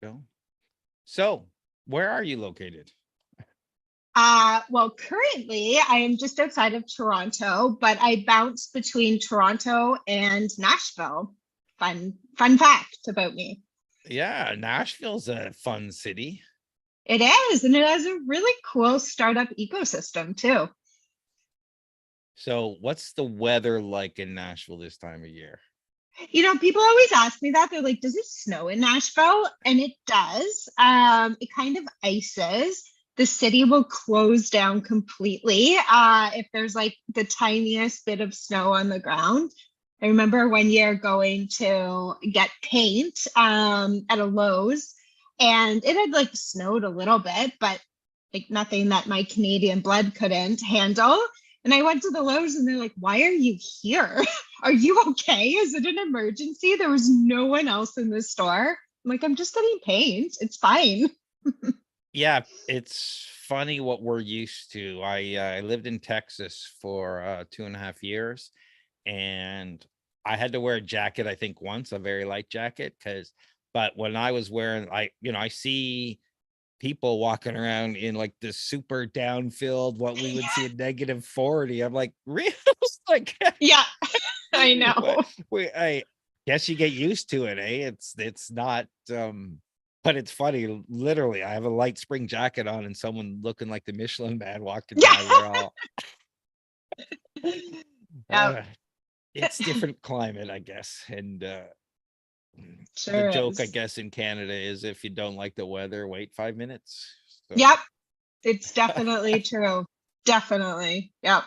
Go. So, where are you located? Well, currently I am just outside of Toronto, but I bounce between Toronto and Nashville. Fun fact about me. Yeah, Nashville's a fun city. It is, and it has a really cool startup ecosystem too. So, what's the weather like in Nashville this time of year? People always ask me that. They're like, does it snow in Nashville? And it does. It kind of ices. The city will close down completely if there's like the tiniest bit of snow on the ground. I remember one year going to get paint at a Lowe's, and it had like snowed a little bit, but like nothing that my Canadian blood couldn't handle. And I went to the Lowe's and they're like, why are you here? Are you okay? Is it an emergency? There was no one else in the store. I'm like, I'm just getting paint. It's fine. Yeah, it's funny what we're used to. I lived in Texas for 2.5 years, and I had to wear a jacket, I think once, a very light jacket, but when I was wearing, I see people walking around in like this super downfilled, what we would see at -40. I'm like, really? Like, Yeah, I know. I guess you get used to it, eh? It's not but it's funny, literally. I have a light spring jacket on and someone looking like the Michelin man walking by. Yeah. We're all Yeah, it's different climate, I guess. And the sure joke, I is. guess, in Canada is if you don't like the weather, wait 5 minutes. So Yep, it's definitely true. Definitely. Yep.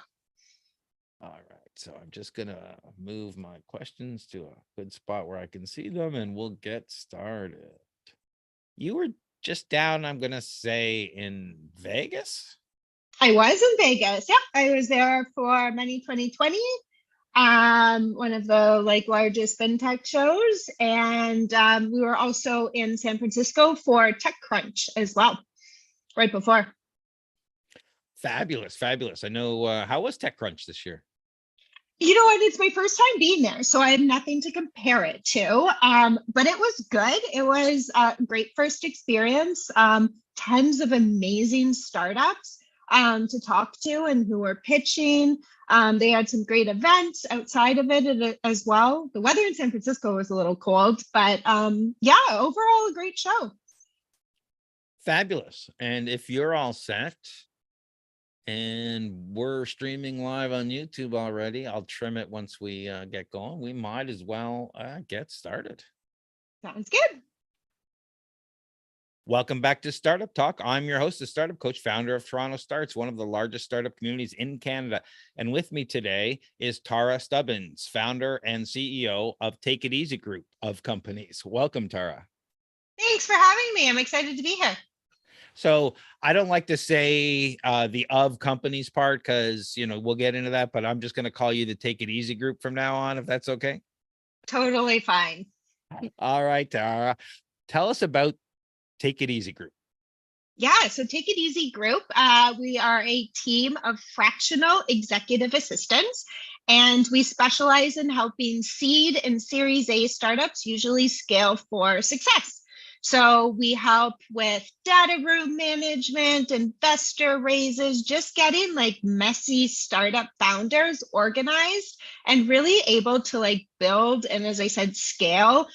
all right. So I'm just gonna move my questions to a good spot where I can see them and we'll get started. You were just down, I'm gonna say, in Vegas. I was in Vegas. Yep. I was there for Money 2020, one of the like largest fintech shows. And we were also in San Francisco for TechCrunch as well, right before. Fabulous, fabulous. I know. How was TechCrunch this year? You know what? It's my first time being there, so I have nothing to compare it to. But it was good. It was a great first experience. Tons of amazing startups to talk to and who were pitching. They had some great events outside of it as well. The weather in San Francisco was a little cold, but yeah, overall a great show. Fabulous. And if you're all set, and we're streaming live on YouTube already, I'll trim it once we get going. We might as well get started. Sounds good. Welcome back to Startup Talk. I'm your host, the Startup Coach, founder of Toronto Starts, one of the largest startup communities in Canada. And with me today is Tarra Stubbins, founder and CEO of Take It Easy Group of companies. Welcome, Tarra. Thanks for having me. I'm excited to be here. So I don't like to say the of companies part because, we'll get into that, but I'm just going to call you the Take It Easy Group from now on, if that's okay. Totally fine. All right, Tara, tell us about Take It Easy Group. Yeah, so Take It Easy Group, we are a team of fractional executive assistants, and we specialize in helping seed and Series A startups usually scale for success. So we help with data room management, investor raises, just getting like messy startup founders organized and really able to like build and, as I said, scale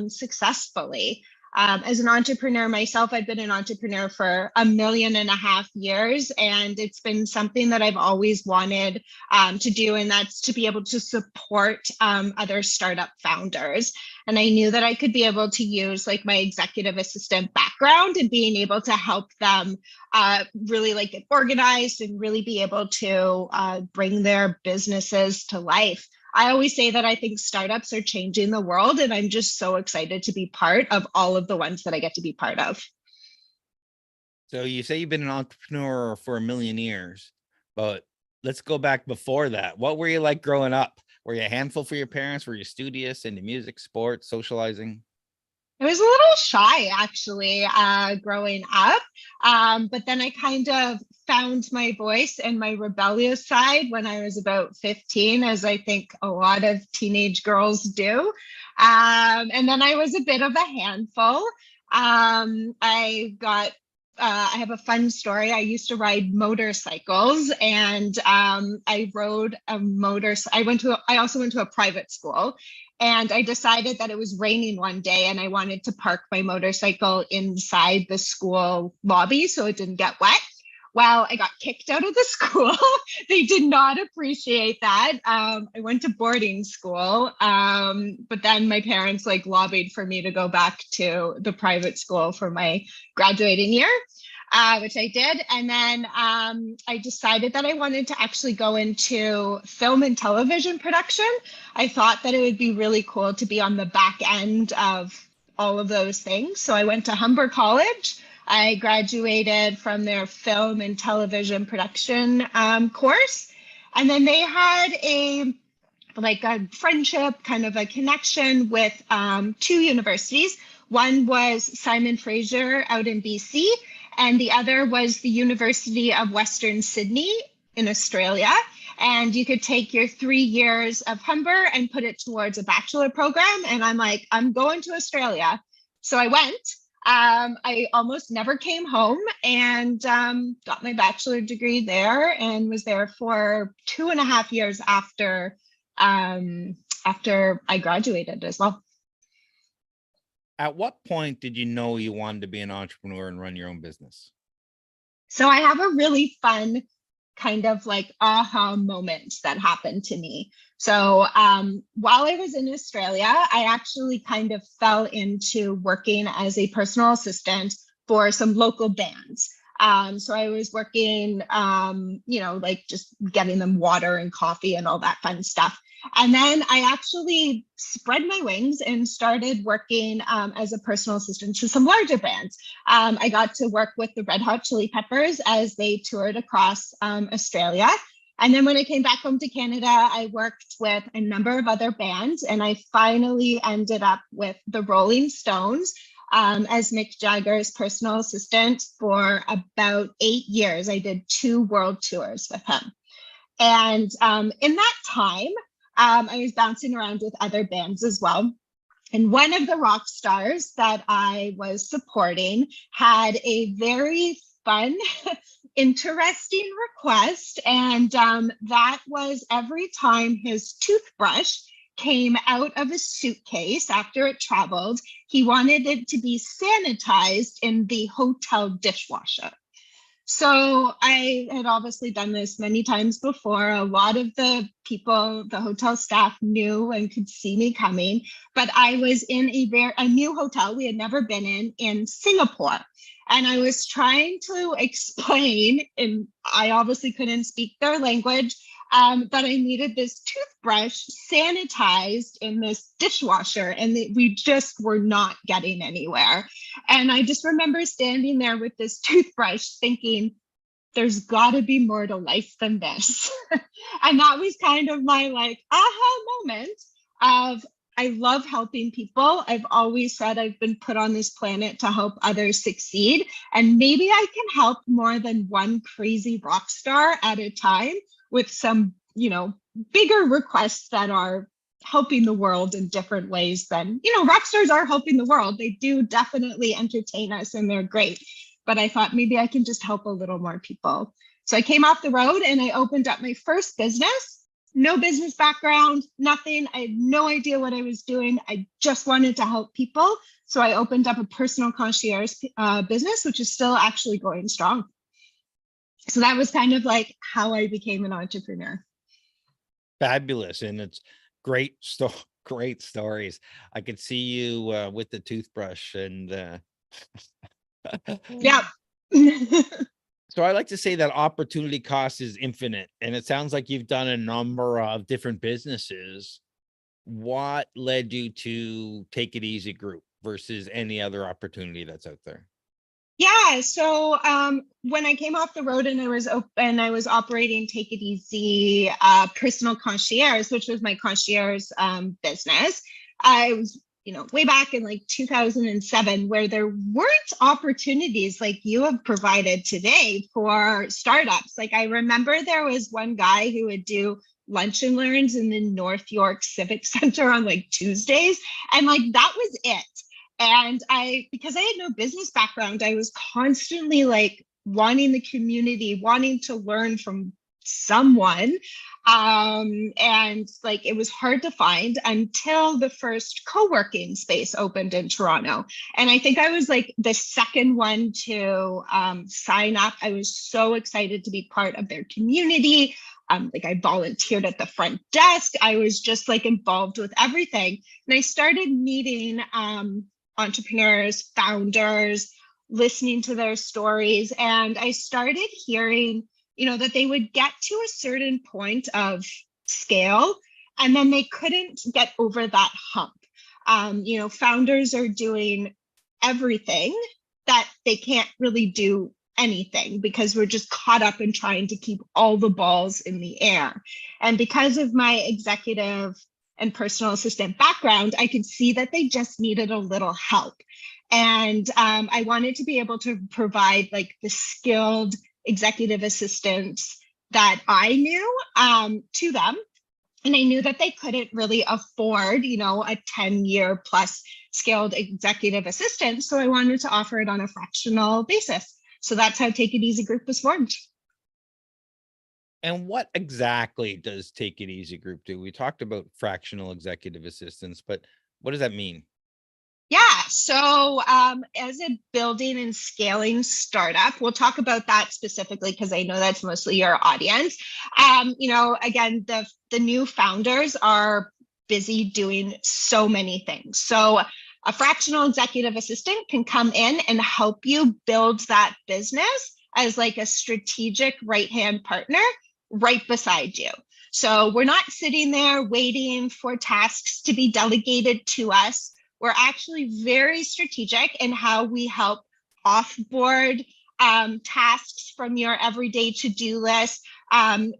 successfully. As an entrepreneur myself, I've been an entrepreneur for 1.5 years, and it's been something that I've always wanted to do, and that's to be able to support other startup founders. And I knew that I could be able to use like my executive assistant background and being able to help them really like get organized and really be able to bring their businesses to life. I always say that I think startups are changing the world, and I'm just so excited to be part of all of the ones that I get to be part of. So you say you've been an entrepreneur for 1 million years, but let's go back before that. What were you like growing up? Were you a handful for your parents? Were you studious, into music, sports, socializing? I was a little shy actually growing up, but then I kind of found my voice and my rebellious side when I was about 15, as I think a lot of teenage girls do. And then I was a bit of a handful. I have a fun story. I used to ride motorcycles, and I rode a I also went to a private school, and I decided that it was raining one day and I wanted to park my motorcycle inside the school lobby so it didn't get wet. Well, I got kicked out of the school. They did not appreciate that. I went to boarding school, but then my parents like lobbied for me to go back to the private school for my graduating year, which I did. And then I decided that I wanted to actually go into film and television production. I thought that it would be really cool to be on the back end of all of those things. So I went to Humber College. I graduated from their film and television production course. And then they had a friendship, kind of a connection with two universities. One was Simon Fraser out in BC, and the other was the University of Western Sydney in Australia. And you could take your 3 years of Humber and put it towards a bachelor program. And I'm like, I'm going to Australia. So I went. I almost never came home, and got my bachelor degree there and was there for 2.5 years after I graduated as well. At what point did you know you wanted to be an entrepreneur and run your own business? So I have a really fun kind of like aha moment that happened to me. So while I was in Australia, I actually kind of fell into working as a personal assistant for some local bands. So I was working, like just getting them water and coffee and all that fun stuff. And then I actually spread my wings and started working as a personal assistant to some larger bands. I got to work with the Red Hot Chili Peppers as they toured across Australia. And then when I came back home to Canada, I worked with a number of other bands, and I finally ended up with the Rolling Stones as Mick Jagger's personal assistant for about 8 years. I did 2 world tours with him. And in that time, I was bouncing around with other bands as well. And one of the rock stars that I was supporting had a very fun, interesting request. And that was every time his toothbrush came out of a suitcase after it traveled, he wanted it to be sanitized in the hotel dishwasher. So I had obviously done this many times before. A lot of the people, the hotel staff knew and could see me coming, but I was in a new hotel we had never been in Singapore. And I was trying to explain, and I obviously couldn't speak their language, that I needed this toothbrush sanitized in this dishwasher, and we just were not getting anywhere. And I just remember standing there with this toothbrush thinking, there's got to be more to life than this. And that was kind of my like aha moment of, I love helping people. I've always said I've been put on this planet to help others succeed. And maybe I can help more than one crazy rock star at a time with some, bigger requests that are helping the world in different ways than, rock stars are helping the world. They do definitely entertain us and they're great. But I thought maybe I can just help a little more people. So I came off the road and I opened up my first business. No business background, nothing. I had no idea what I was doing. I just wanted to help people. So I opened up a personal concierge business, which is still actually going strong. So that was kind of like how I became an entrepreneur. Fabulous. And it's great great stories. I could see you with the toothbrush and Yeah. So I like to say that opportunity cost is infinite, and it sounds like you've done a number of different businesses. What led you to Take It Easy Group versus any other opportunity that's out there? Yeah. So when I came off the road and I was operating Take It Easy Personal Concierge, which was my concierge business, I was way back in like 2007, where there weren't opportunities like you have provided today for startups. Like I remember there was one guy who would do lunch and learns in the North York Civic Center on like Tuesdays. And like, that was it. And because I had no business background, I was constantly like wanting the community, wanting to learn from someone. And like it was hard to find until the first co-working space opened in Toronto. And I think I was like the second one to sign up. I was so excited to be part of their community. Like I volunteered at the front desk. I was just like involved with everything. And I started meeting entrepreneurs, founders, listening to their stories. And I started hearing, that they would get to a certain point of scale and then they couldn't get over that hump. Founders are doing everything that they can't really do anything because we're just caught up in trying to keep all the balls in the air. And because of my executive and personal assistant background, I could see that they just needed a little help. And I wanted to be able to provide like the skilled executive assistants that I knew to them. And I knew that they couldn't really afford, a 10-year plus skilled executive assistant. So I wanted to offer it on a fractional basis. So that's how Take It Easy Group was formed. And what exactly does Take It Easy Group do? We talked about fractional executive assistants, but what does that mean? Yeah, so as a building and scaling startup, we'll talk about that specifically because I know that's mostly your audience. Again, the new founders are busy doing so many things. So a fractional executive assistant can come in and help you build that business as like a strategic right-hand partner right beside you. So we're not sitting there waiting for tasks to be delegated to us. We're actually very strategic in how we help offboard tasks from your everyday to-do list.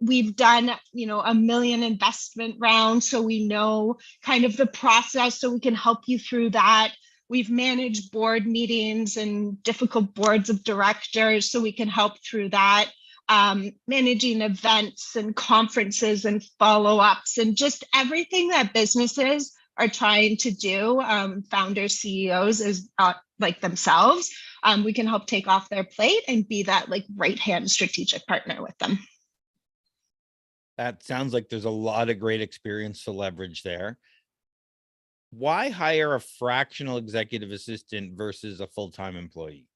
We've done, 1 million investment rounds, so we know kind of the process, so we can help you through that. We've managed board meetings and difficult boards of directors, so we can help through that. Managing events and conferences and follow-ups and just everything that businesses are trying to do, founders, CEOs is like themselves. We can help take off their plate and be that like right-hand strategic partner with them. That sounds like there's a lot of great experience to leverage there. Why hire a fractional executive assistant versus a full-time employee?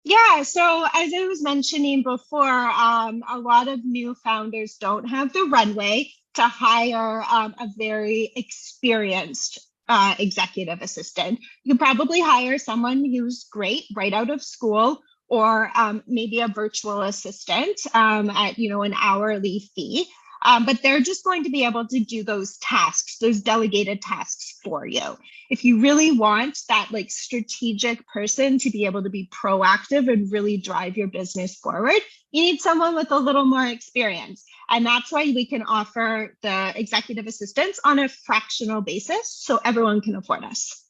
Yeah, so as I was mentioning before, a lot of new founders don't have the runway to hire a very experienced executive assistant. You could probably hire someone who's great right out of school, or maybe a virtual assistant at an hourly fee. But they're just going to be able to do those tasks, those delegated tasks for you. If you really want that like strategic person to be able to be proactive and really drive your business forward, you need someone with a little more experience. And that's why we can offer the executive assistants on a fractional basis so everyone can afford us.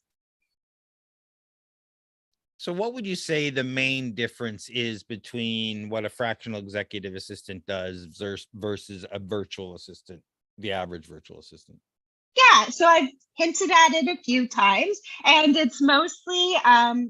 So what would you say the main difference is between what a fractional executive assistant does versus a virtual assistant, the average virtual assistant? Yeah, so I've hinted at it a few times, and it's mostly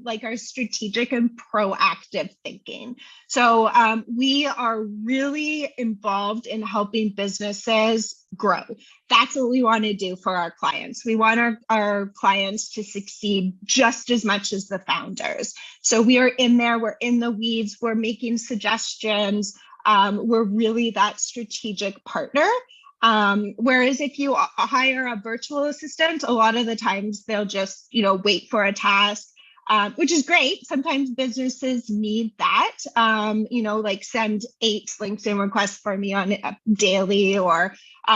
like our strategic and proactive thinking. So we are really involved in helping businesses grow. That's what we want to do for our clients. We want our clients to succeed just as much as the founders. So we are in there, we're in the weeds, we're making suggestions. We're really that strategic partner. Whereas if you hire a virtual assistant, a lot of the times they'll just, wait for a task, which is great. Sometimes businesses need that, like send 8 LinkedIn requests for me on daily, or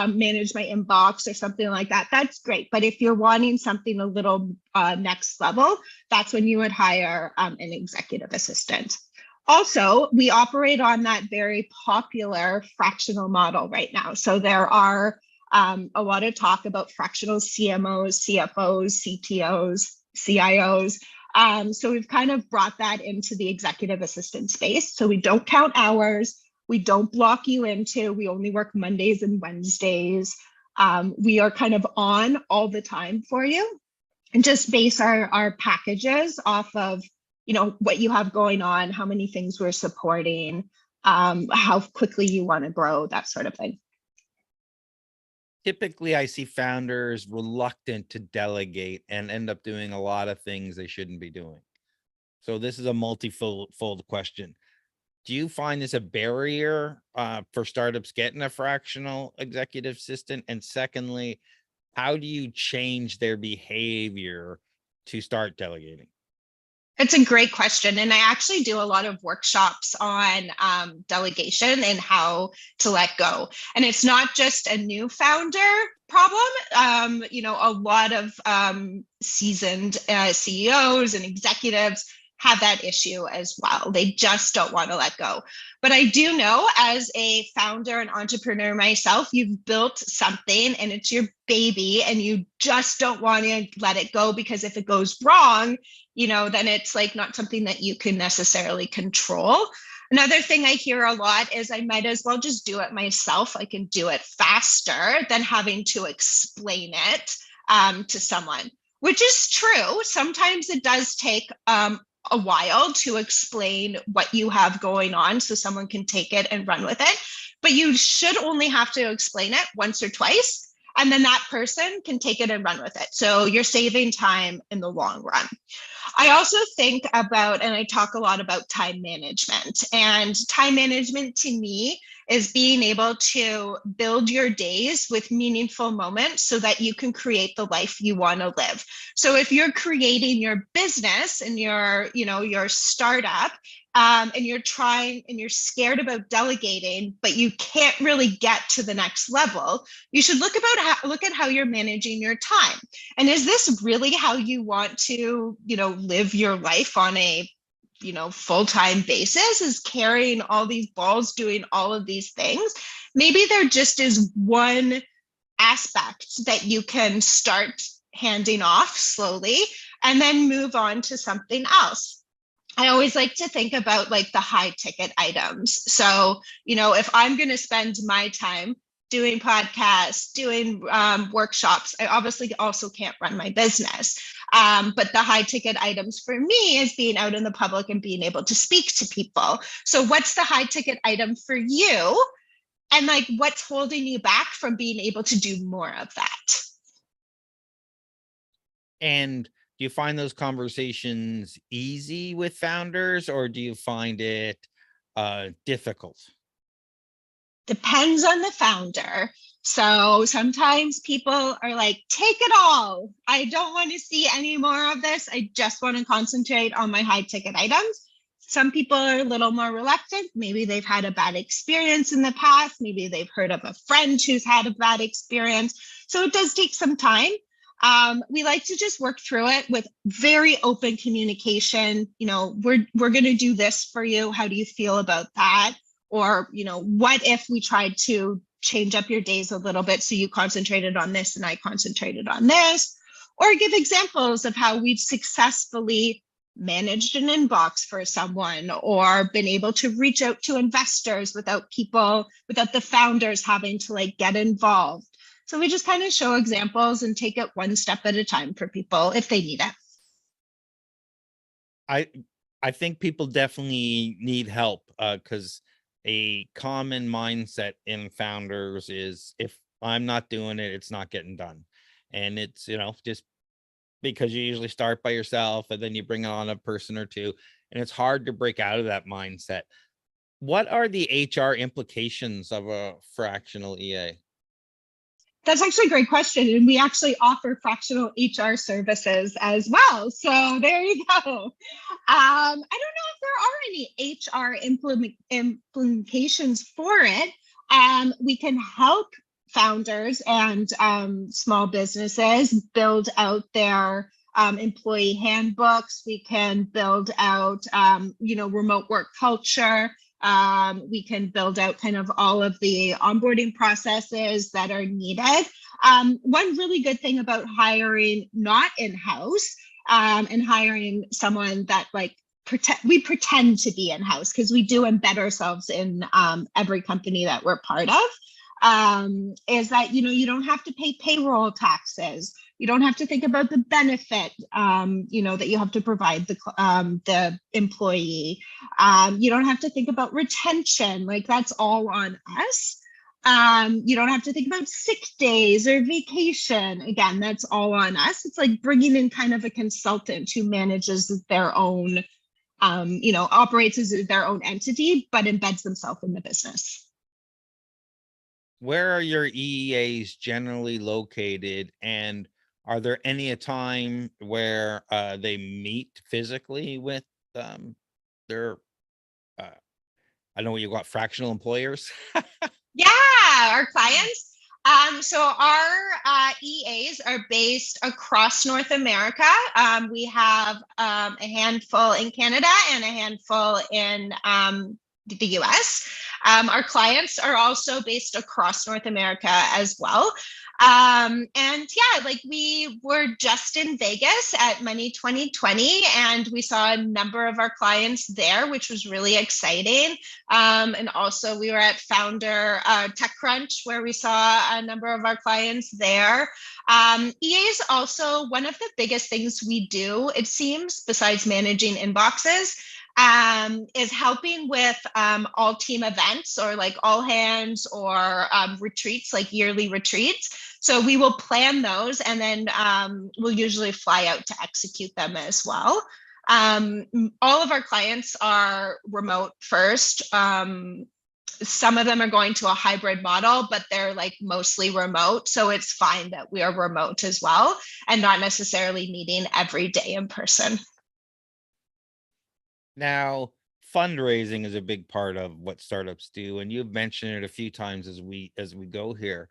manage my inbox or something like that. That's great. But if you're wanting something a little next level, that's when you would hire an executive assistant. Also, we operate on that very popular fractional model right now. So there are a lot of talk about fractional CMOs, CFOs, CTOs, CIOs. So we've kind of brought that into the executive assistant space. So we don't count hours. We don't block you into, we only work Mondays and Wednesdays. We are kind of on all the time for you. and just base our packages off of, what you have going on, how many things we're supporting, how quickly you want to grow, that sort of thing. Typically, I see founders reluctant to delegate and end up doing a lot of things they shouldn't be doing. So this is a multifold question. Do you find this a barrier for startups getting a fractional executive assistant? And secondly, how do you change their behavior to start delegating? It's a great question. And I actually do a lot of workshops on delegation and how to let go. And it's not just a new founder problem. A lot of seasoned CEOs and executives have that issue as well. They just don't want to let go. But I do know, as a founder and entrepreneur myself, you've built something and it's your baby and you just don't want to let it go, because if it goes wrong, then it's like not something that you can necessarily control. Another thing I hear a lot is I might as well just do it myself. I can do it faster than having to explain it to someone, which is true. Sometimes it does take a while to explain what you have going on so someone can take it and run with it. But you should only have to explain it once or twice, and then that person can take it and run with it. So you're saving time in the long run. I also think about, and I talk a lot about time management. And time management to me is being able to build your days with meaningful moments so that you can create the life you want to live. So if you're creating your business and your startup, and you're trying and you're scared about delegating, but you can't really get to the next level, you should look at how you're managing your time. And is this really how you want to, live your life on a, full-time basis? Is carrying all these balls, doing all of these things? Maybe there just is one aspect that you can start handing off slowly and then move on to something else. I always like to think about like the high ticket items. So, if I'm going to spend my time doing podcasts, doing workshops, I obviously also can't run my business. But the high ticket items for me is being out in the public and being able to speak to people. So what's the high ticket item for you? And like, what's holding you back from being able to do more of that? And do you find those conversations easy with founders, or do you find it difficult? Depends on the founder. So sometimes people are like, take it all. I don't want to see any more of this. I just want to concentrate on my high ticket items. Some people are a little more reluctant. Maybe they've had a bad experience in the past. Maybe they've heard of a friend who's had a bad experience. So it does take some time. We like to just work through it with very open communication. We're going to do this for you. How do you feel about that? Or, what if we tried to change up your days a little bit so you concentrated on this and I concentrated on this? Or give examples of how we've successfully managed an inbox for someone, or been able to reach out to investors without the founders having to like get involved. So we just kind of show examples and take it one step at a time for people if they need it. I think people definitely need help because a common mindset in founders is, if I'm not doing it, it's not getting done. And it's, just because you usually start by yourself and then you bring on a person or two, and it's hard to break out of that mindset. What are the HR implications of a fractional EA? That's actually a great question. And we actually offer fractional HR services as well. So there you go. I don't know if there are any HR implications for it. We can help founders and small businesses build out their employee handbooks. We can build out, remote work culture. We can build out kind of all of the onboarding processes that are needed. One really good thing about hiring not in-house and hiring someone that we pretend to be in-house, because we do embed ourselves in every company that we're part of, is that, you don't have to pay payroll taxes. You don't have to think about the benefit, that you have to provide the employee. You don't have to think about retention. Like that's all on us. You don't have to think about sick days or vacation. Again, that's all on us. It's like bringing in kind of a consultant who manages their own, operates as their own entity, but embeds themselves in the business. Where are your EEAs generally located, and are there any a time where they meet physically with their I know you got fractional employers? Yeah, our clients. So our EAs are based across North America. We have a handful in Canada and a handful in the US. Our clients are also based across North America as well. And yeah, like we were just in Vegas at Money 2020, and we saw a number of our clients there, which was really exciting. And also we were at Founder TechCrunch, where we saw a number of our clients there. EA is also one of the biggest things we do, it seems, besides managing inboxes, is helping with all team events or like all hands or retreats, like yearly retreats. So we will plan those, and then we'll usually fly out to execute them as well. All of our clients are remote first. Some of them are going to a hybrid model, but they're like mostly remote. So it's fine that we are remote as well and not necessarily meeting every day in person. Now, fundraising is a big part of what startups do, and you've mentioned it a few times as we go here.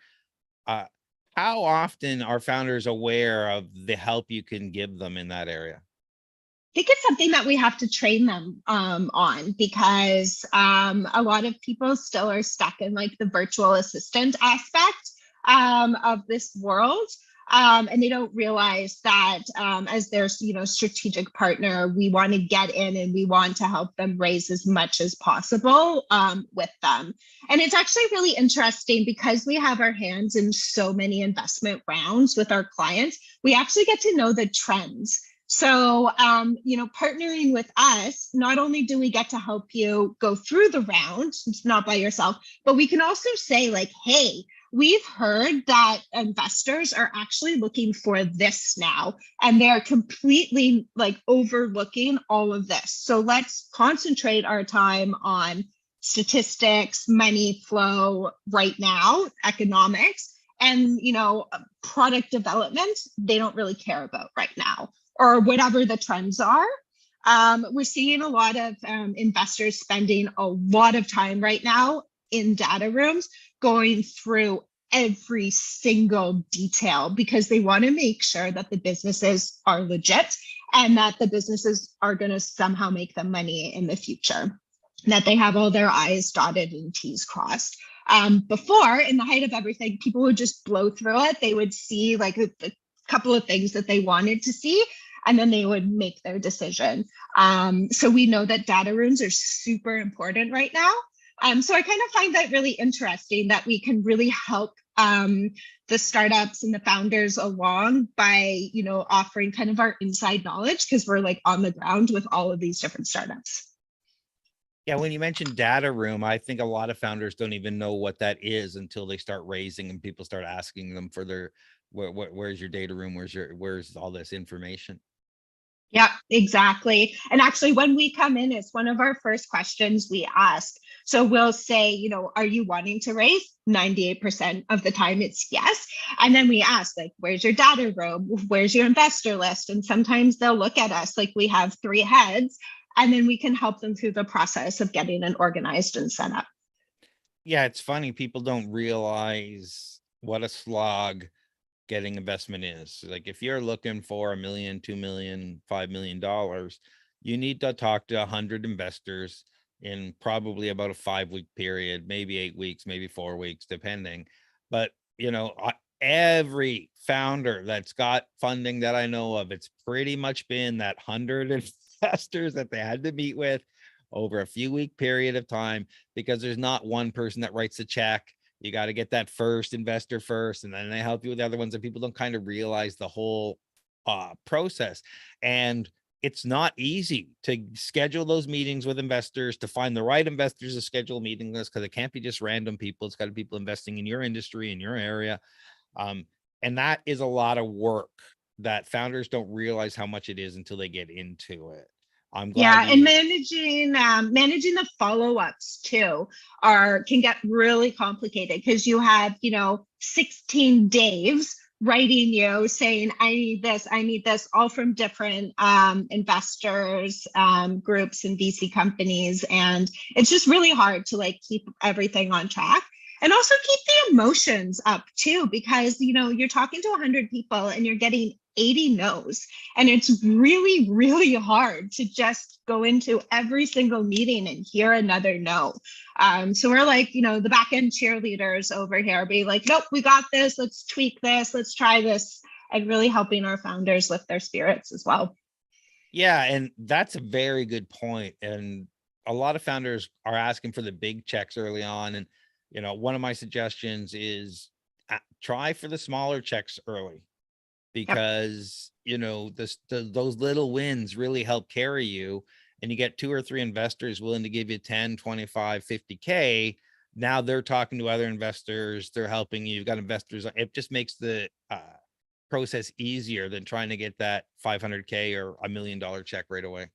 How often are founders aware of the help you can give them in that area? I think it's something that we have to train them on, because a lot of people still are stuck in like the virtual assistant aspect of this world. And they don't realize that as their strategic partner, we want to get in and we want to help them raise as much as possible with them. And it's actually really interesting because we have our hands in so many investment rounds with our clients. We actually get to know the trends. So, partnering with us, not only do we get to help you go through the round, it's not by yourself, but we can also say like, hey, we've heard that investors are actually looking for this now, and they're completely like overlooking all of this. So let's concentrate our time on statistics, money flow right now, economics, and product development, they don't really care about right now, or whatever the trends are. We're seeing a lot of investors spending a lot of time right now in data rooms going through every single detail, because they want to make sure that the businesses are legit and that the businesses are going to somehow make them money in the future, that they have all their I's dotted and T's crossed. Before, in the height of everything, people would just blow through it. They would see like a couple of things that they wanted to see, and then they would make their decision. So we know that data rooms are super important right now. So I kind of find that really interesting that we can really help the startups and the founders along by, offering kind of our inside knowledge, because we're like on the ground with all of these different startups. Yeah, when you mentioned data room, I think a lot of founders don't even know what that is until they start raising and people start asking them for their, where's your data room? Where's all this information? Yeah, exactly. And actually, when we come in, it's one of our first questions we ask. So we'll say, are you wanting to raise? 98% of the time it's yes. And then we ask, like, where's your data room? Where's your investor list? And sometimes they'll look at us like we have 3 heads, and then we can help them through the process of getting it organized and set up. Yeah, it's funny. People don't realize what a slog getting investment is. Like if you're looking for $1 million, 2 million, $5 million, you need to talk to 100 investors in probably about a 5-week period, maybe 8 weeks, maybe 4 weeks, depending. But every founder that's got funding that I know of, it's pretty much been that 100 investors that they had to meet with over a few week period of time, because there's not one person that writes a check. You got to get that first investor first, and then they help you with the other ones. And people don't kind of realize the whole process. And it's not easy to schedule those meetings with investors, to find the right investors to schedule meetings with, because it can't be just random people. It's got to be people investing in your industry, in your area. And that is a lot of work that founders don't realize how much it is until they get into it. I'm glad Yeah, and you. managing the follow-ups too can get really complicated because you have 16 Daves writing you saying I need this, all from different investors, groups, and VC companies, and it's just really hard to like keep everything on track. And also keep the emotions up too, because you're talking to 100 people and you're getting 80 no's. And it's really, really hard to just go into every single meeting and hear another no. So we're like, the back end cheerleaders over here being like, nope, we got this. Let's tweak this. Let's try this. And really helping our founders lift their spirits as well. Yeah, and that's a very good point. And a lot of founders are asking for the big checks early on. And, one of my suggestions is try for the smaller checks early, Yep. because, those little wins really help carry you. And you get 2 or 3 investors willing to give you 10, 25, 50K. Now they're talking to other investors. They're helping you. You've got investors. It just makes the process easier than trying to get that 500K or $1 million check right away.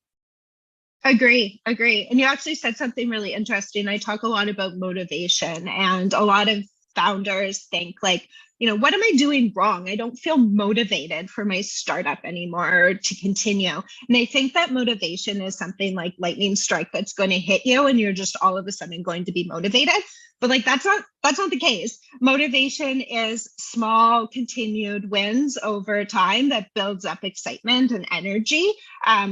Agree. And you actually said something really interesting. I talk a lot about motivation, and a lot of founders think like, what am I doing wrong? I don't feel motivated for my startup anymore to continue. And they think that motivation is something like lightning strike that's going to hit you and you're just all of a sudden going to be motivated. But like that's not the case. Motivation is small continued wins over time that builds up excitement and energy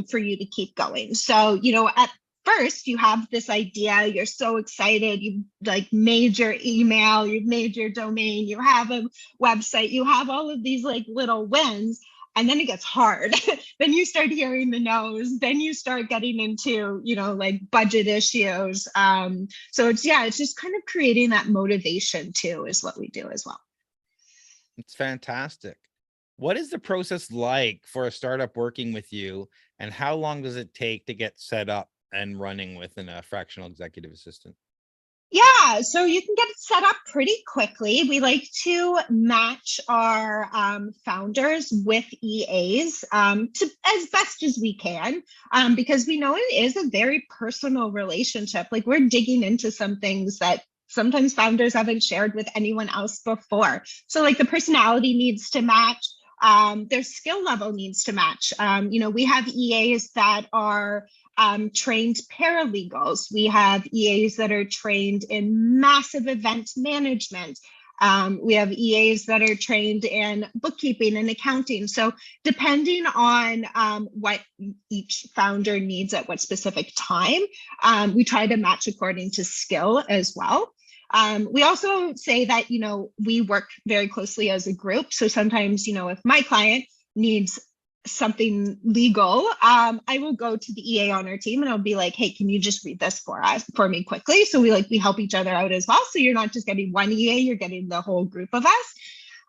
for you to keep going. So, at first you have this idea, you're so excited, you've like made your email, you've made your domain, you have a website, you have all of these like little wins, and then it gets hard. Then you start hearing the no's, then you start getting into like budget issues. So it's just kind of creating that motivation too is what we do as well. It's fantastic. What is the process like for a startup working with you, and how long does it take to get set up and running within a fractional executive assistant? Yeah, so you can get it set up pretty quickly. We like to match our founders with EAs to as best as we can, because we know it is a very personal relationship. Like we're digging into some things that sometimes founders haven't shared with anyone else before. So like the personality needs to match. Their skill level needs to match. We have EAs that are trained paralegals. We have EAs that are trained in massive event management. We have EAs that are trained in bookkeeping and accounting. So depending on what each founder needs at what specific time, we try to match according to skill as well. We also say that, we work very closely as a group. So sometimes, if my client needs something legal, I will go to the EA on our team and I'll be like, hey, can you just read this for me quickly? So we help each other out as well. So you're not just getting one EA, you're getting the whole group of us.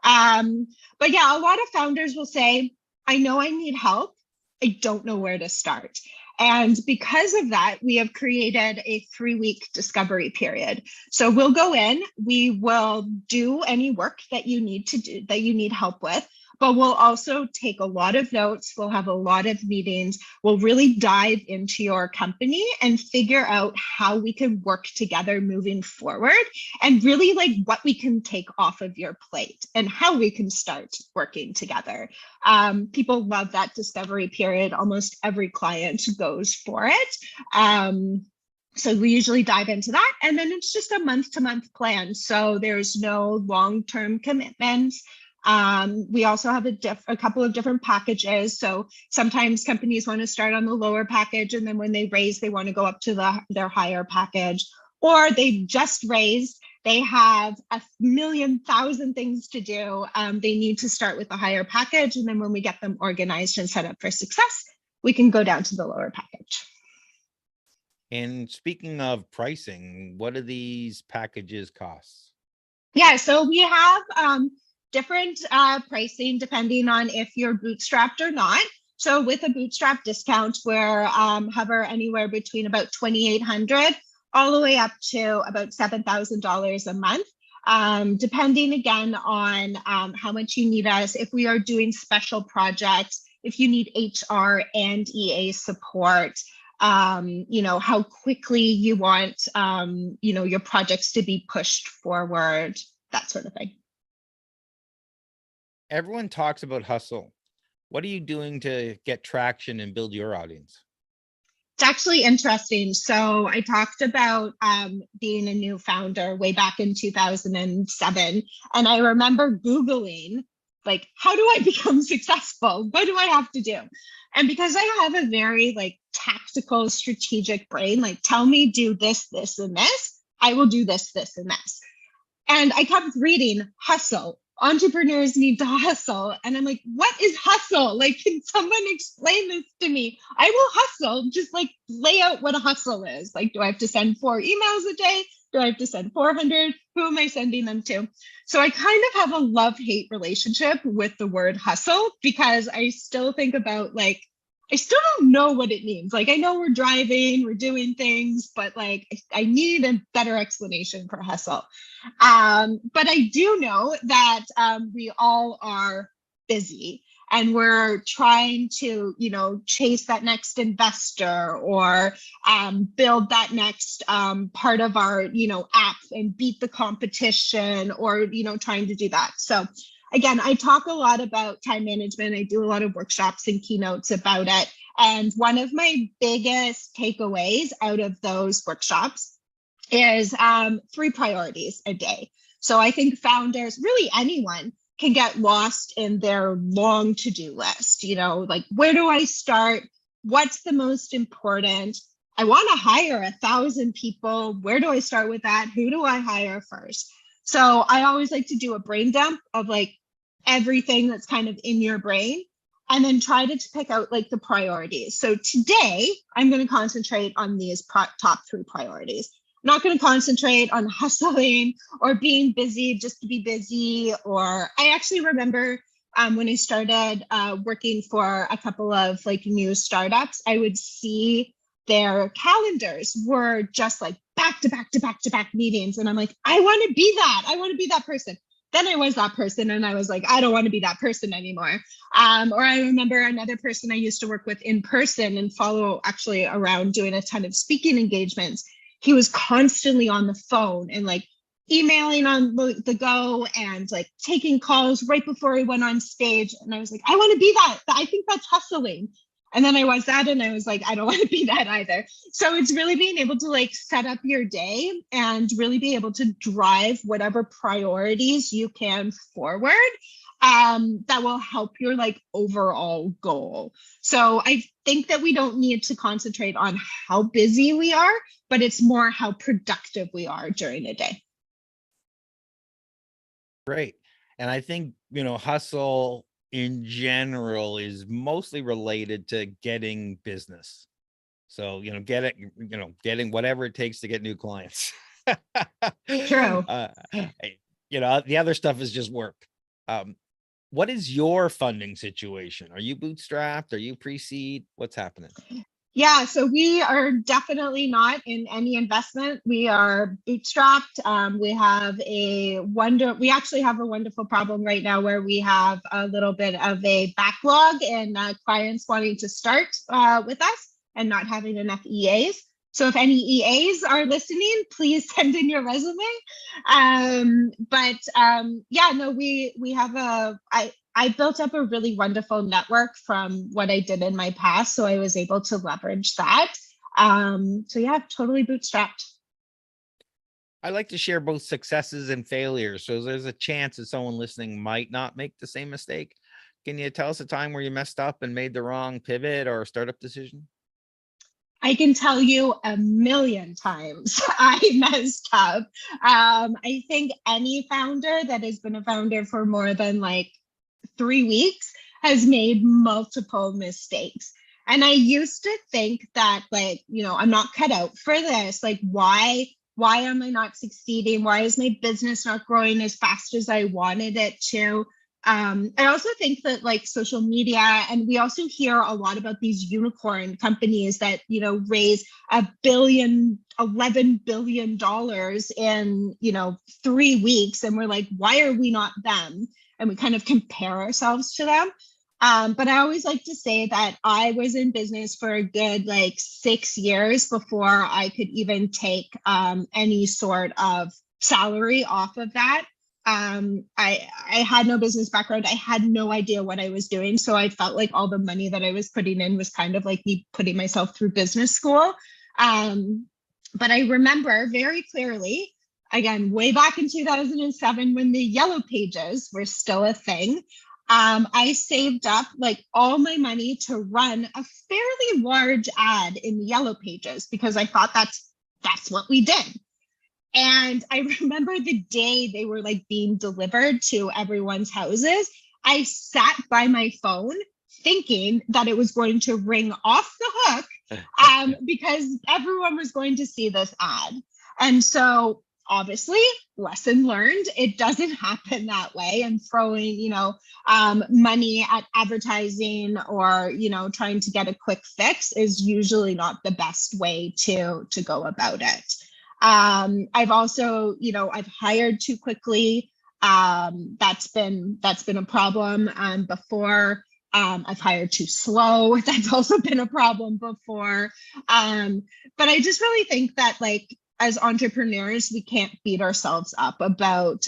But yeah, a lot of founders will say, I know I need help. I don't know where to start. And because of that, we have created a 3-week discovery period. So we'll go in, we will do any work that you need to do, that you need help with, but we'll also take a lot of notes. We'll have a lot of meetings. We'll really dive into your company and figure out how we can work together moving forward, and really like what we can take off of your plate and how we can start working together. People love that discovery period. Almost every client goes for it. So we usually dive into that, and then it's just a month-to-month plan. So there's no long-term commitments. We also have a couple of different packages. So sometimes companies want to start on the lower package, and then when they raise, they want to go up to their higher package, or they just raised, they have a million thousand things to do. They need to start with the higher package, and then when we get them organized and set up for success, we can go down to the lower package. And speaking of pricing, what do these packages cost? Yeah, so we have different pricing depending on if you're bootstrapped or not. So with a bootstrap discount, we're hover anywhere between about 2,800 all the way up to about $7,000 a month, depending again on how much you need us. If we are doing special projects, if you need HR and EA support, how quickly you want, your projects to be pushed forward, that sort of thing. Everyone talks about hustle. What are you doing to get traction and build your audience? It's actually interesting. So I talked about being a new founder way back in 2007. And I remember Googling, like, how do I become successful? What do I have to do? And because I have a very like tactical, strategic brain, like tell me do this, this, and this, I will do this, this, and this. And I kept reading hustle. Entrepreneurs need to hustle. And I'm like, what is hustle? Like, can someone explain this to me? I will hustle, just like lay out what a hustle is. Like, do I have to send 4 emails a day? Do I have to send 400? Who am I sending them to? So I kind of have a love-hate relationship with the word hustle because I still think about like, I still don't know what it means. Like, I know we're driving, we're doing things, but like, I need a better explanation for hustle. But I do know that we all are busy and we're trying to, chase that next investor or build that next part of our, app and beat the competition or, trying to do that. So again, I talk a lot about time management. I do a lot of workshops and keynotes about it. And one of my biggest takeaways out of those workshops is 3 priorities a day. So I think founders, really anyone, can get lost in their long to-do list. Like, where do I start? What's the most important? I want to hire 1,000 people. Where do I start with that? Who do I hire first? So I always like to do a brain dump of like everything that's kind of in your brain and then try to pick out like the priorities. So today I'm going to concentrate on these top 3 priorities. I'm not going to concentrate on hustling or being busy just to be busy. Or I actually remember when I started working for a couple of like new startups, I would see their calendars were just like back to back to back to back meetings. And I'm like, I want to be that. I want to be that person. Then I was that person and I was like, I don't want to be that person anymore. Or I remember another person I used to work with in person and follow actually around doing a ton of speaking engagements. He was constantly on the phone and like emailing on the go and like taking calls right before he went on stage. And I was like, I want to be that. I think that's hustling. And then I was that and I was like, I don't want to be that either. So it's really being able to like set up your day and really be able to drive whatever priorities you can forward that will help your like overall goal. So I think that we don't need to concentrate on how busy we are, but it's more how productive we are during a day. Great. And I think, hustle in general is mostly related to getting business. So, getting whatever it takes to get new clients. True. The other stuff is just work. What is your funding situation? Are you bootstrapped? Are you pre-seed? What's happening? Yeah, so we are definitely not in any investment. We are bootstrapped. We actually have a wonderful problem right now where we have a little bit of a backlog and clients wanting to start with us and not having enough EAs. So if any EAs are listening, please send in your resume. We have I built up a really wonderful network from what I did in my past. So I was able to leverage that. Totally bootstrapped. I like to share both successes and failures. So there's a chance that someone listening might not make the same mistake. Can you tell us a time where you messed up and made the wrong pivot or startup decision? I can tell you a million times I messed up. I think any founder that has been a founder for more than like 3 weeks has made multiple mistakes. And I used to think that like, I'm not cut out for this. Like, why why am I not succeeding? Why is my business not growing as fast as I wanted it to? I also think that like social media, and we also hear a lot about these unicorn companies that, you know, raise $11 billion in, you know, 3 weeks. And we're like, why are we not them? And we kind of compare ourselves to them. But I always like to say that I was in business for a good like 6 years before I could even take any sort of salary off of that. I had no business background. I had no idea what I was doing. So I felt like all the money that I was putting in was kind of like me putting myself through business school. But I remember very clearly, again, way back in 2007 when the yellow pages were still a thing. I saved up like all my money to run a fairly large ad in the yellow pages because I thought that's what we did. And I remember the day they were like being delivered to everyone's houses, I sat by my phone thinking that it was going to ring off the hook because everyone was going to see this ad. And so obviously, lesson learned, it doesn't happen that way. And throwing, you know, money at advertising or, you know, trying to get a quick fix is usually not the best way to go about it. I've also, you know, I've hired too quickly. That's been a problem before. I've hired too slow. That's also been a problem before. But I just really think that like as entrepreneurs, we can't beat ourselves up about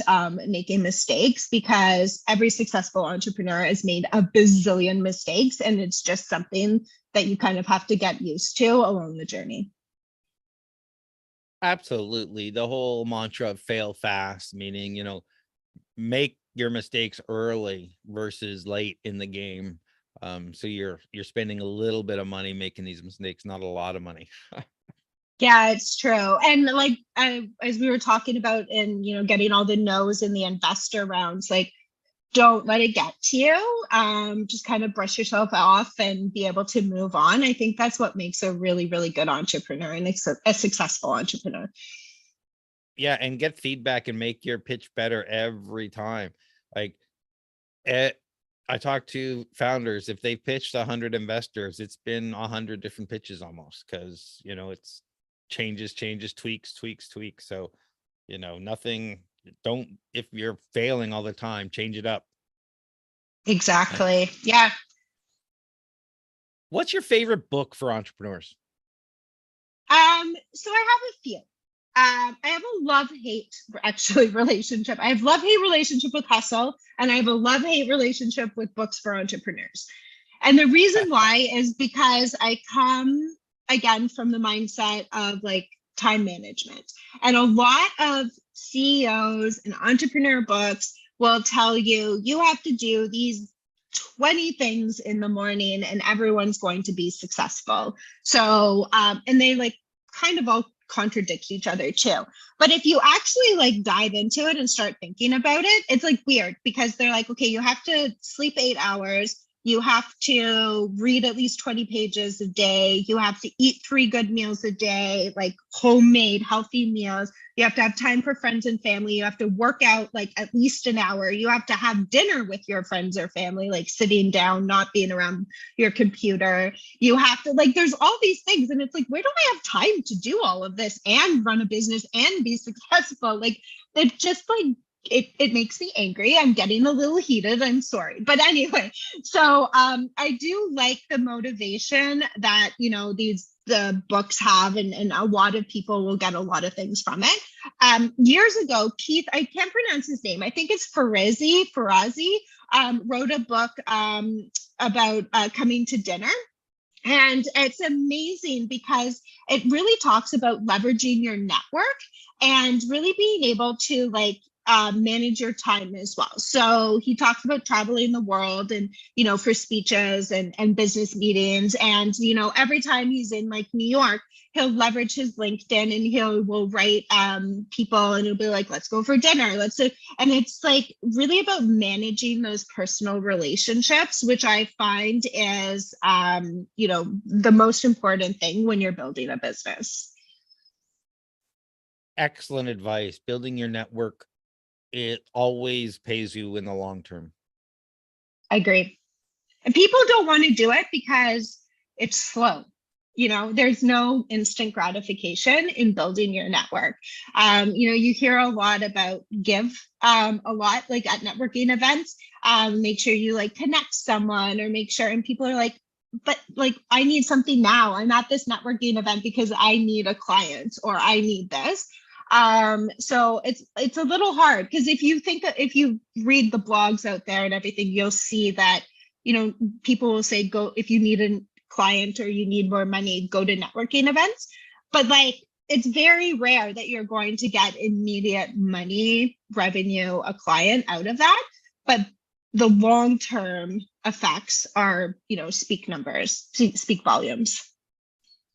making mistakes because every successful entrepreneur has made a bazillion mistakes, and it's just something that you kind of have to get used to along the journey. Absolutely. The whole mantra of fail fast, meaning, you know, make your mistakes early versus late in the game. So you're spending a little bit of money making these mistakes, not a lot of money. Yeah, it's true. And like as we were talking about in, you know, getting all the no's in the investor rounds, like don't let it get to you. Just kind of brush yourself off and be able to move on. I think that's what makes a really, really good entrepreneur and a successful entrepreneur. Yeah, and get feedback and make your pitch better every time. Like I talk to founders, if they've pitched 100 investors, it's been 100 different pitches almost because, you know, it's changes, tweaks. So, you know, nothing, don't, if you're failing all the time, change it up. Exactly. Yeah. What's your favorite book for entrepreneurs? So I have a few. I have a love-hate actually relationship. I have love-hate relationship with hustle, and I have a love-hate relationship with books for entrepreneurs. And the reason why is because I come again from the mindset of like time management. And a lot of CEOs and entrepreneur books will tell you you have to do these 20 things in the morning and everyone's going to be successful. So, and they like kind of all contradict each other too. But if you actually like dive into it and start thinking about it, it's like weird because they're like, okay, you have to sleep 8 hours. You have to read at least 20 pages a day. You have to eat 3 good meals a day, like homemade, healthy meals. You have to have time for friends and family. You have to work out like at least an hour. You have to have dinner with your friends or family, like sitting down, not being around your computer. You have to like, there's all these things. And it's like, where do I have time to do all of this and run a business and be successful? Like, it just like, it makes me angry. I'm getting a little heated. I'm sorry. But anyway, so I do like the motivation that, you know, the books have, and a lot of people will get a lot of things from it. Years ago, Keith, I can't pronounce his name. I think it's Farazi, wrote a book about coming to dinner. And it's amazing because it really talks about leveraging your network and really being able to like manage your time as well. So he talks about traveling the world and, you know, for speeches and business meetings. And, you know, every time he's in like New York, he'll leverage his LinkedIn and will write people and he'll be like, let's go for dinner. And it's like really about managing those personal relationships, which I find is, you know, the most important thing when you're building a business. excellent advice. Building your network, it always pays you in the long term. I agree. And people don't want to do it because it's slow. There's no instant gratification in building your network. You hear a lot about give a lot, like at networking events. Make sure you like connect someone or make sure, and people are like, but like, I need something now. I'm at this networking event because I need a client or I need this. So it's a little hard because if you read the blogs out there and everything, you'll see that, people will say, go, if you need a client or you need more money, go to networking events. But like, it's very rare that you're going to get immediate money, revenue, a client out of that. But the long-term effects are, speak volumes.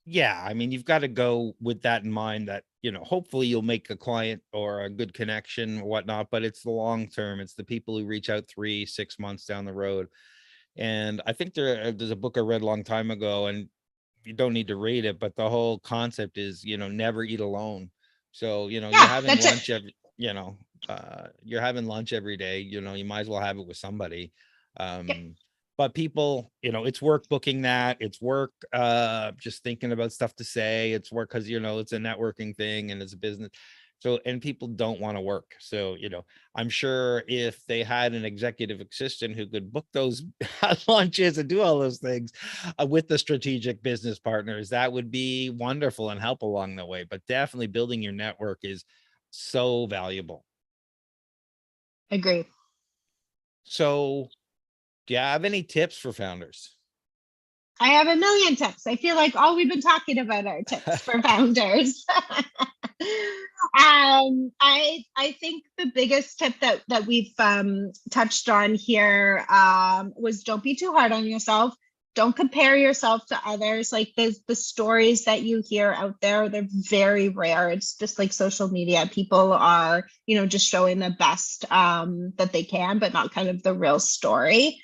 Yeah, I mean, you've got to go with that in mind that, hopefully you'll make a client or a good connection or whatnot, but it's the long term. It's the people who reach out 3-6 months down the road. And I think there's a book I read a long time ago, and you don't need to read it, but the whole concept is, never eat alone. So, you're Yeah, having that's it. lunch you're having lunch every day, you might as well have it with somebody. Yep. But people, it's work booking that, it's work just thinking about stuff to say, it's work because it's a networking thing and it's a business. So, and people don't want to work. So, I'm sure if they had an executive assistant who could book those lunches and do all those things with the strategic business partners, that would be wonderful and help along the way. But definitely building your network is so valuable. Agree. So, do you have any tips for founders? I have a million tips. I feel like all we've been talking about are tips for founders. I think the biggest tip that we've touched on here was don't be too hard on yourself. Don't compare yourself to others. Like the stories that you hear out there, they're very rare. It's just like social media. People are, just showing the best that they can, but not kind of the real story.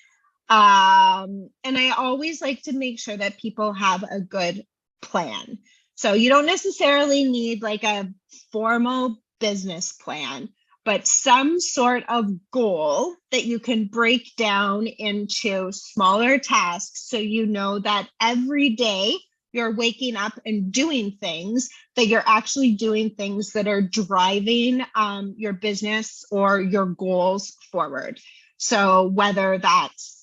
And I always like to make sure that people have a good plan. So you don't necessarily need like a formal business plan, but some sort of goal that you can break down into smaller tasks. So you know that every day you're waking up and doing things, that you're actually doing things that are driving your business or your goals forward. So whether that's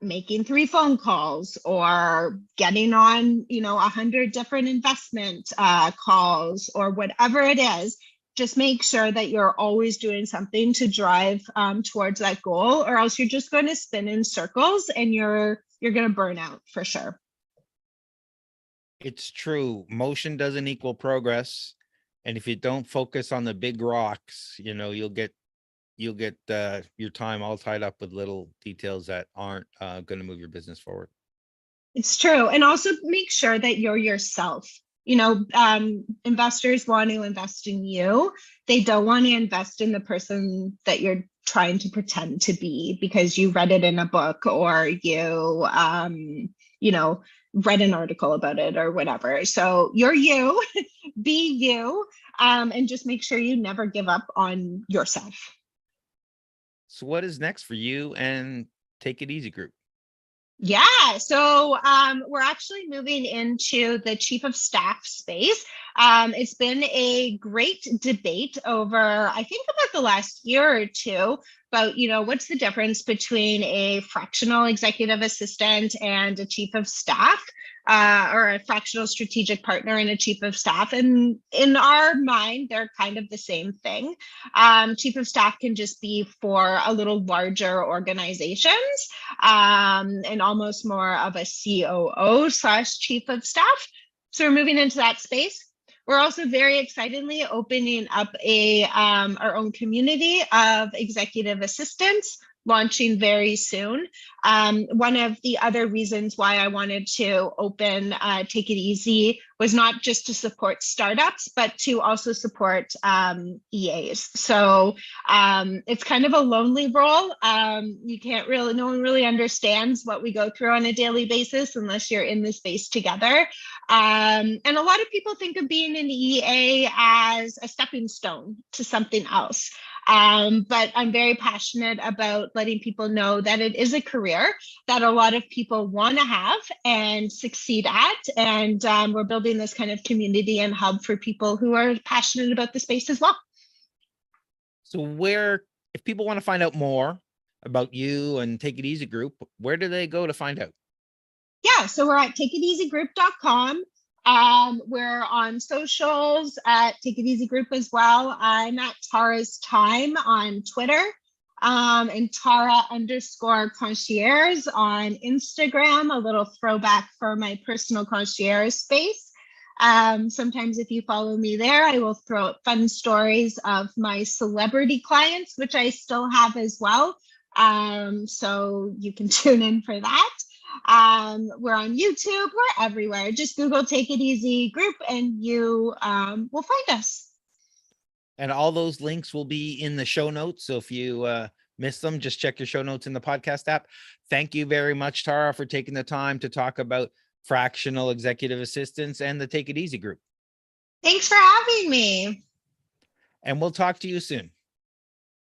making 3 phone calls or getting on, 100 different investment calls or whatever it is, just make sure that you're always doing something to drive towards that goal, or else you're just going to spin in circles and you're going to burn out for sure. It's true. Motion doesn't equal progress. And if you don't focus on the big rocks, you'll get your time all tied up with little details that aren't going to move your business forward. It's true. And also make sure that you're yourself. Investors want to invest in you. They don't want to invest in the person that you're trying to pretend to be because you read it in a book or you read an article about it or whatever. So you're you, be you, and just make sure you never give up on yourself. So what is next for you and Take It Easy Group? Yeah, so we're actually moving into the chief of staff space. It's been a great debate over, I think, about the last year or two about, what's the difference between a fractional executive assistant and a chief of staff, or a fractional strategic partner and a chief of staff. And in our mind, they're kind of the same thing. Chief of staff can just be for a little larger organizations, and almost more of a COO/chief of staff. So we're moving into that space. We're also very excitedly opening up our own community of executive assistants launching very soon. One of the other reasons why I wanted to open Take It Easy was not just to support startups, but to also support EAs. So it's kind of a lonely role. You can't really, no one really understands what we go through on a daily basis unless you're in the space together. And a lot of people think of being an EA as a stepping stone to something else. But I'm very passionate about letting people know that it is a career that a lot of people want to have and succeed at. And we're building this kind of community and hub for people who are passionate about the space as well. So if people want to find out more about you and Take It Easy Group, where do they go to find out? Yeah, so we're at takeiteasygroup.com. We're on socials at Take It Easy Group as well. I'm at Tarra's Time on Twitter, and Tarra_concierge on Instagram, a little throwback for my personal concierge space. Sometimes if you follow me there, I will throw up fun stories of my celebrity clients, which I still have as well. So you can tune in for that. We're on YouTube, we're everywhere. Just Google Take It Easy Group and you will find us. And all those links will be in the show notes. So if you missed them, just check your show notes in the podcast app. Thank you very much, Tarra, for taking the time to talk about fractional executive assistants and the Take It Easy Group. Thanks for having me. And we'll talk to you soon.